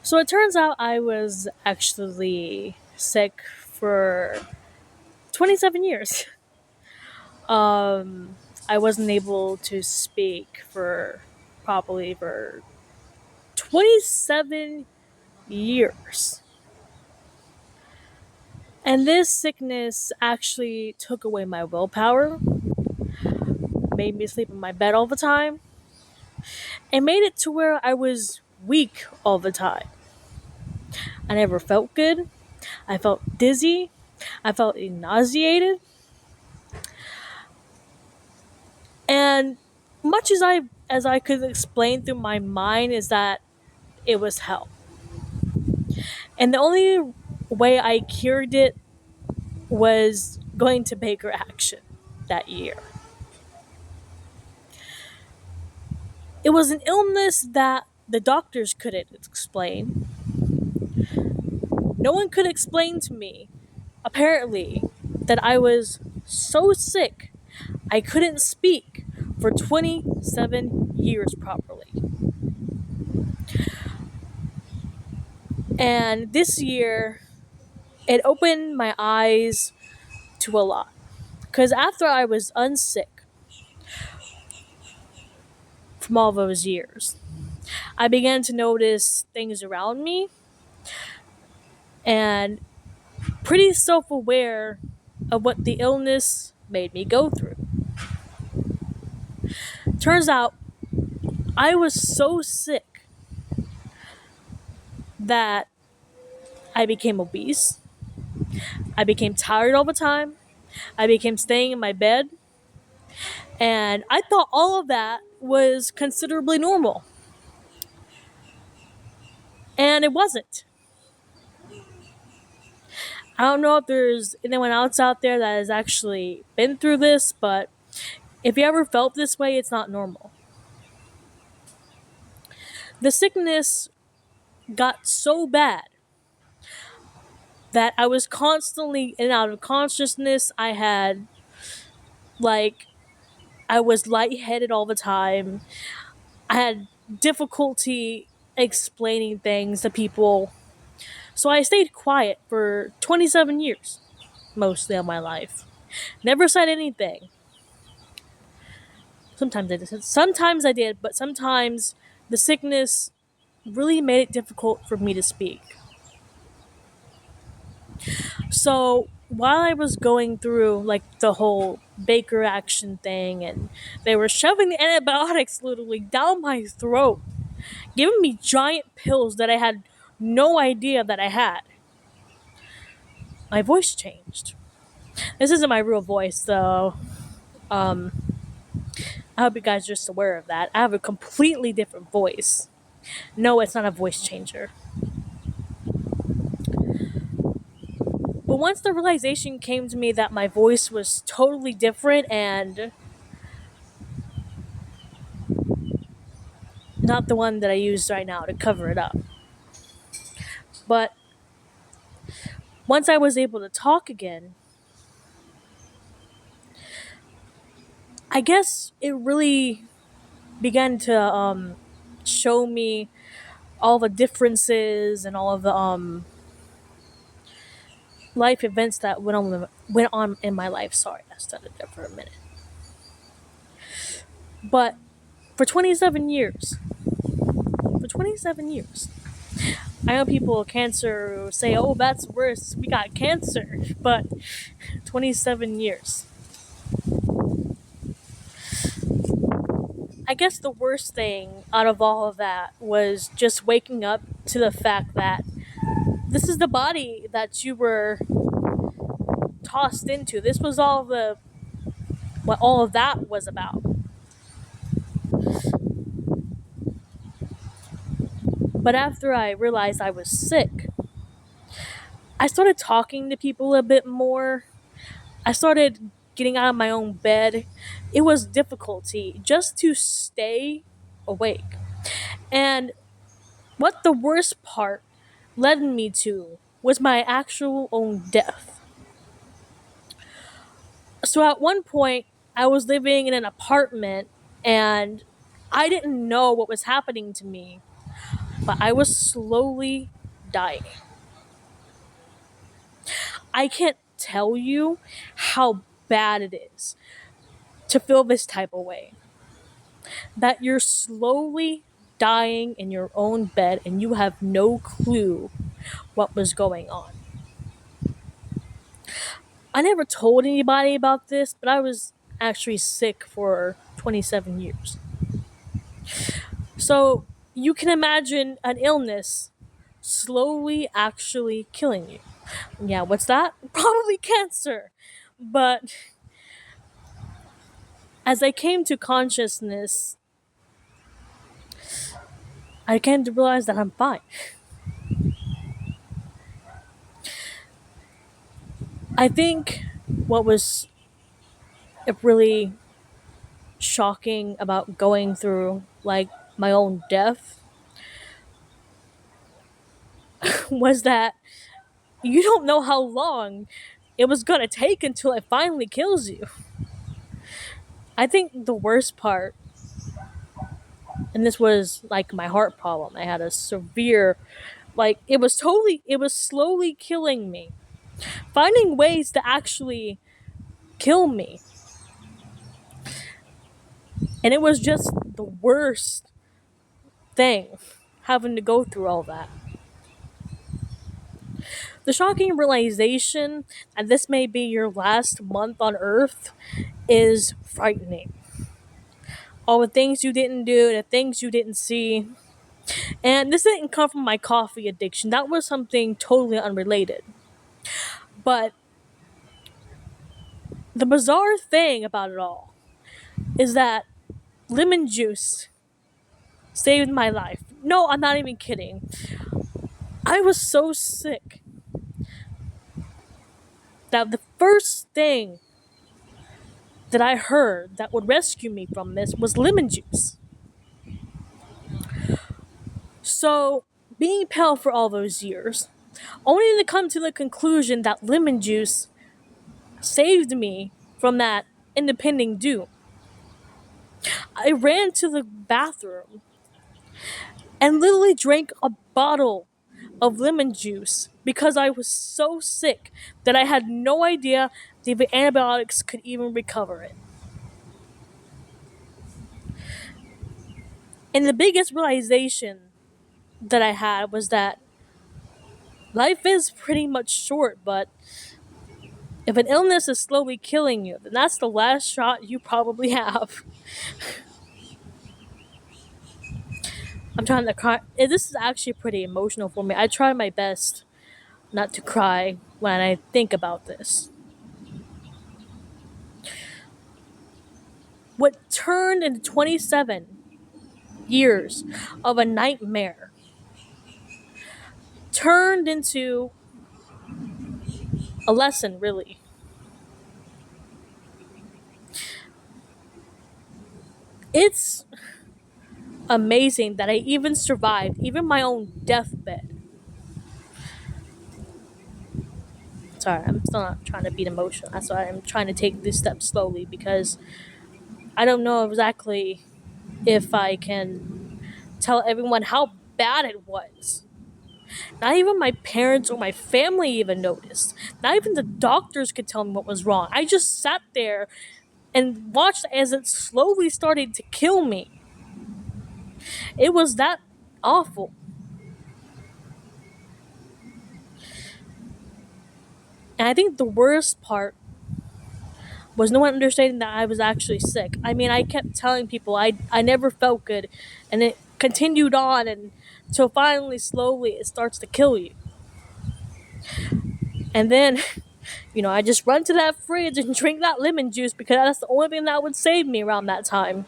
So it turns out I was actually sick for 27 years. Um, I wasn't able to speak for probably for 27 years. And this sickness actually took away my willpower, made me sleep in my bed all the time, and made it to where I was weak all the time. I never felt good. I felt dizzy. I felt nauseated. And much as I could explain through my mind is that it was hell. And the only way I cured it was going to Baker Action that year. It was an illness that the doctors couldn't explain. No one could explain to me, apparently, that I was so sick I couldn't speak for 27 years properly. And this year, it opened my eyes to a lot. Because after I was unsick from all those years, I began to notice things around me and pretty self aware of what the illness made me go through. Turns out I was so sick that I became obese. I became tired all the time. I became staying in my bed. And I thought all of that was considerably normal. And it wasn't. I don't know if there's anyone else out there that has actually been through this, but if you ever felt this way, it's not normal. The sickness got so bad that I was constantly in and out of consciousness. Like, I was lightheaded all the time. I had difficulty explaining things to people. So I stayed quiet for 27 years, mostly of my life. Never said anything. Sometimes I did, but sometimes the sickness really made it difficult for me to speak. So while I was going through like the whole Baker Action thing, and they were shoving the antibiotics literally down my throat, giving me giant pills that I had no idea that I had, my voice changed. This isn't my real voice, though. Um, I hope you guys are just aware of that. I have a completely different voice. No, it's not a voice changer. But once the realization came to me that my voice was totally different and not the one that I use right now to cover it up. But once I was able to talk again, I guess it really began to show me all the differences and all of the life events that went on in my life. Sorry, I stuttered there for a minute. But for 27 years, for 27 years, I know people with cancer say, "Oh, that's worse. We got cancer," but 27 years. I guess the worst thing out of all of that was just waking up to the fact that this is the body that you were tossed into. This was all the what all of that was about. But after I realized I was sick, I started talking to people a bit more. I started getting out of my own bed. It was difficulty just to stay awake. And what the worst part led me to was my actual own death. So at one point, I was living in an apartment and I didn't know what was happening to me but I was slowly dying. I can't tell you how bad it is to feel this type of way. That you're slowly dying in your own bed and you have no clue what was going on. I never told anybody about this, but I was actually sick for 27 years. So you can imagine an illness slowly actually killing you. Yeah, what's that? Probably cancer. But as I came to consciousness, I came to realize that I'm fine. I think what was really shocking about going through like my own death was that you don't know how long it was gonna take until it finally kills you. I think the worst part, and this was like my heart problem, I had a severe, like, it was slowly killing me. Finding ways to actually kill me. And it was just the worst thing having to go through all that. The shocking realization that this may be your last month on Earth is frightening. All the things you didn't do, the things you didn't see. And this didn't come from my coffee addiction. That was something totally unrelated. But the bizarre thing about it all is that lemon juice saved my life. No, I'm not even kidding. I was so sick that the first thing that I heard that would rescue me from this was lemon juice. So, being pale for all those years, only to come to the conclusion that lemon juice saved me from that impending doom. I ran to the bathroom and literally drank a bottle of lemon juice because I was so sick that I had no idea the antibiotics could even recover it. And the biggest realization that I had was that life is pretty much short, but if an illness is slowly killing you, then that's the last shot you probably have. I'm trying to cry. This is actually pretty emotional for me. I try my best not to cry when I think about this. What turned into 27 years of a nightmare turned into a lesson, really. It's amazing that I even survived, even my own deathbed. Sorry, I'm still not trying to be emotional. That's why I'm trying to take this step slowly because I don't know exactly if I can tell everyone how bad it was. Not even my parents or my family even noticed. Not even the doctors could tell me what was wrong. I just sat there and watched as it slowly started to kill me. It was that awful. And I think the worst part was no one understanding that I was actually sick. I mean, I kept telling people I never felt good, and it continued on and until finally, slowly, it starts to kill you. And then, I just run to that fridge and drink that lemon juice because that's the only thing that would save me around that time.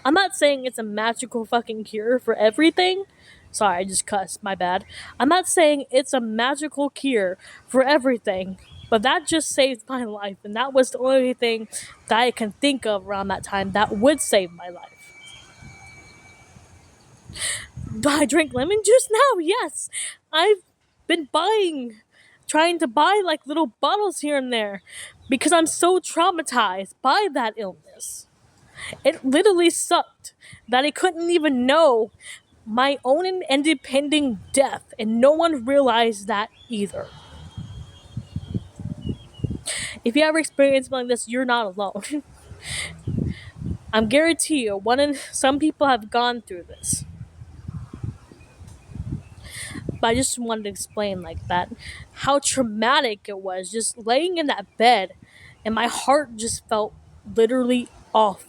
I'm not saying it's a magical fucking cure for everything. Sorry, I just cussed. My bad. I'm not saying it's a magical cure for everything, but that just saved my life, and that was the only thing that I can think of around that time that would save my life. Do I drink lemon juice now? Yes. I've been trying to buy like little bottles here and there because I'm so traumatized by that illness. It literally sucked that I couldn't even know my own independent death, and no one realized that either. If you ever experience something like this, you're not alone. I'm guarantee you, some people have gone through this. But I just wanted to explain like that, how traumatic it was just laying in that bed, and my heart just felt literally off